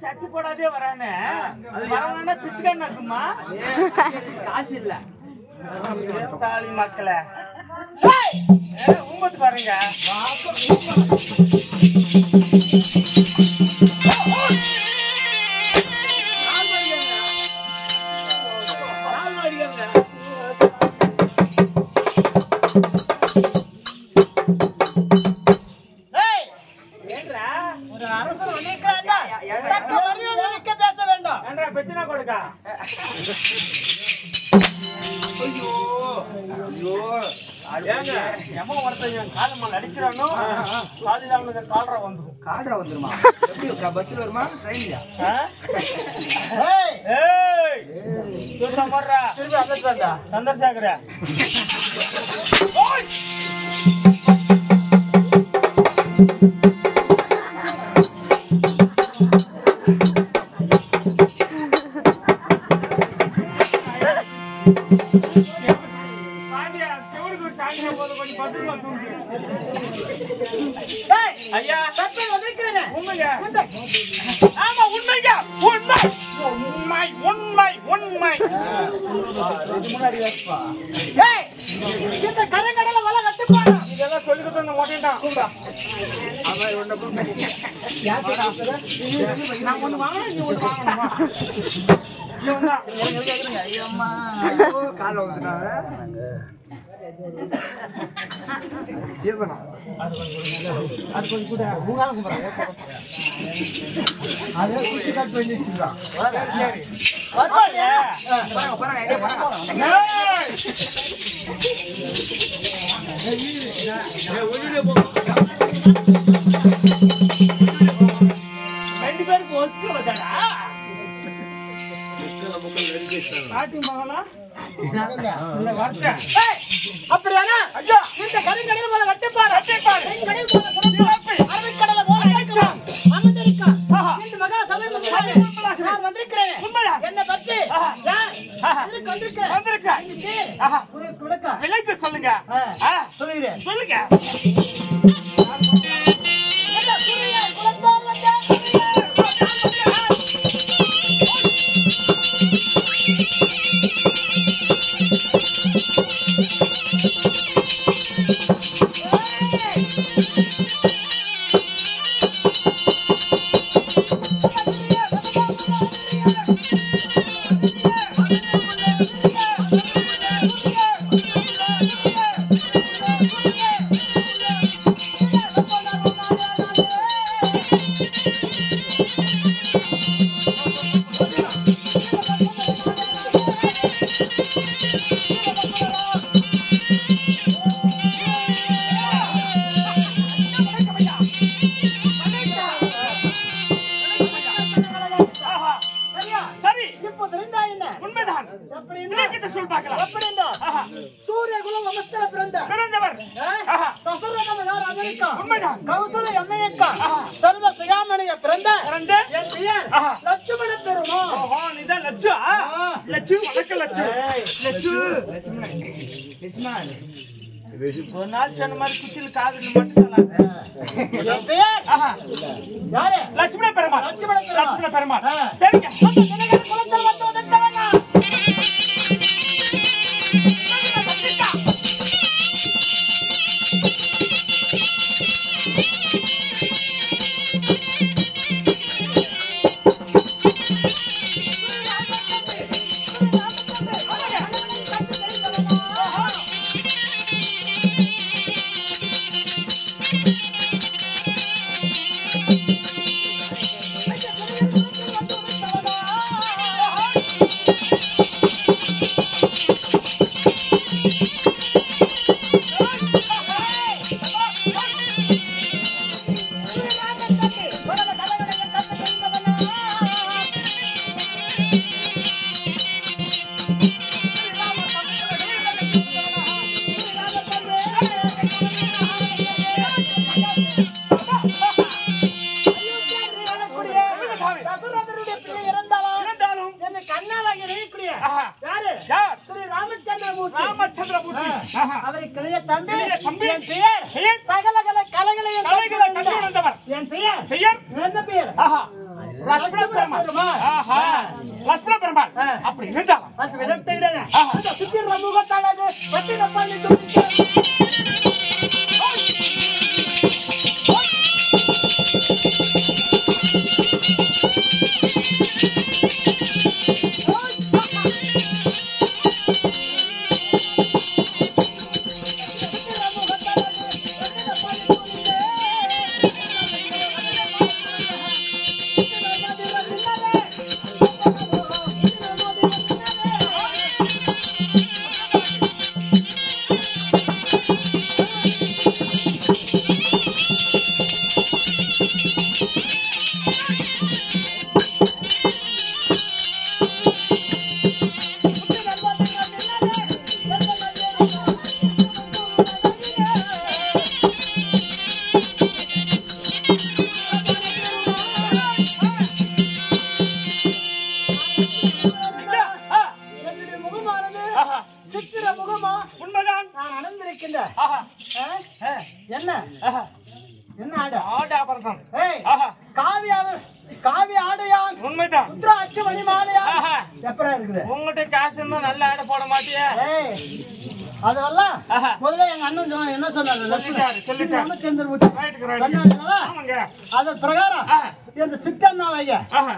சட்டி போடாதே வரானே வரானா பிச்சுக்கான சும்மா காசு இல்ல தாலி மக்களே உங்கத்து பாருங்க சந்திரசேகர ஐயா உண்மைங்க ஆமா உண்மைங்க உண்மை உண்மை உண்மை உண்மை இந்த கரைக்கடல வலை கட்டி போடு இதெல்லாம் சொல்லி கொடுத்து ஓட்டிட்டான் அவன் ஒண்ணு நான் ஒண்ணு வாங்கணும் நீ ஒண்ணு வாங்கணுமா ஐயம்மா கால வந்துட்டாங்க அது கொஞ்சம் கூட அதே குச்சி கட் பண்ணிட்டு ரெண்டு பேருக்கு ஒத்துக்கலடா பாட்டி மகளா அப்படியானா ஐயா இந்த கரைக்கடல் போல கட்டிப்பாரு கடல் போல அரபிக்கடல போல அழைக்கலாம் அமெரிக்கா இந்த மகா சபையில் நான் வந்திருக்கிறேன் என்ன பத்தி வந்திருக்கேன் விலைக்கு சொல்லுங்க சொல்லுங்க ஒரு நாள் சொன்ன மாதிரி குச்சியில் காது மட்டும் லட்சுமண பெருமாள் லட்சுமண பெருமாள் சரிங்க லட்சுமண பெருமாள் அப்படி இருந்தாலும் அது விரட்டை கிடையாது சுத்திர முகத்தானது பத்தின பண்ணி தூக்கி உங்ககிட்ட காசு இருந்தா நல்ல ஆடை போட மாட்டியா? அதெல்லாம் முதல்ல எங்க அண்ணன் என்ன சொன்னாரு அதன் பிரகாரம் என்று சித்தண்ணாவைய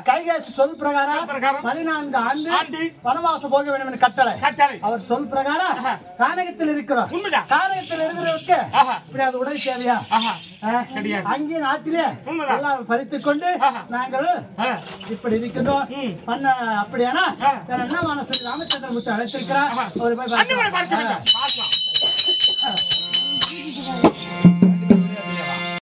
கைகேசி சொல் பிரகாரம் 14 ஆண்டு வனவாசம் போக வேண்டும் என்று கட்டளை. அவர் சொல் பிரகாரம் கானகத்தில் இருக்கிறோம். கானகத்தில் இருக்கிறவருக்கு இப்படி அது உடல் தேவையா? அங்கே நாட்டிலே எல்லாம் பறித்துக் கொண்டு நாங்கள் இப்படி இருக்கின்றோம். பண்ண அப்படியானா என்ன மனசு ராமச்சந்திரமூர்த்தி அழைத்திருக்கிறார். ஒரு போய்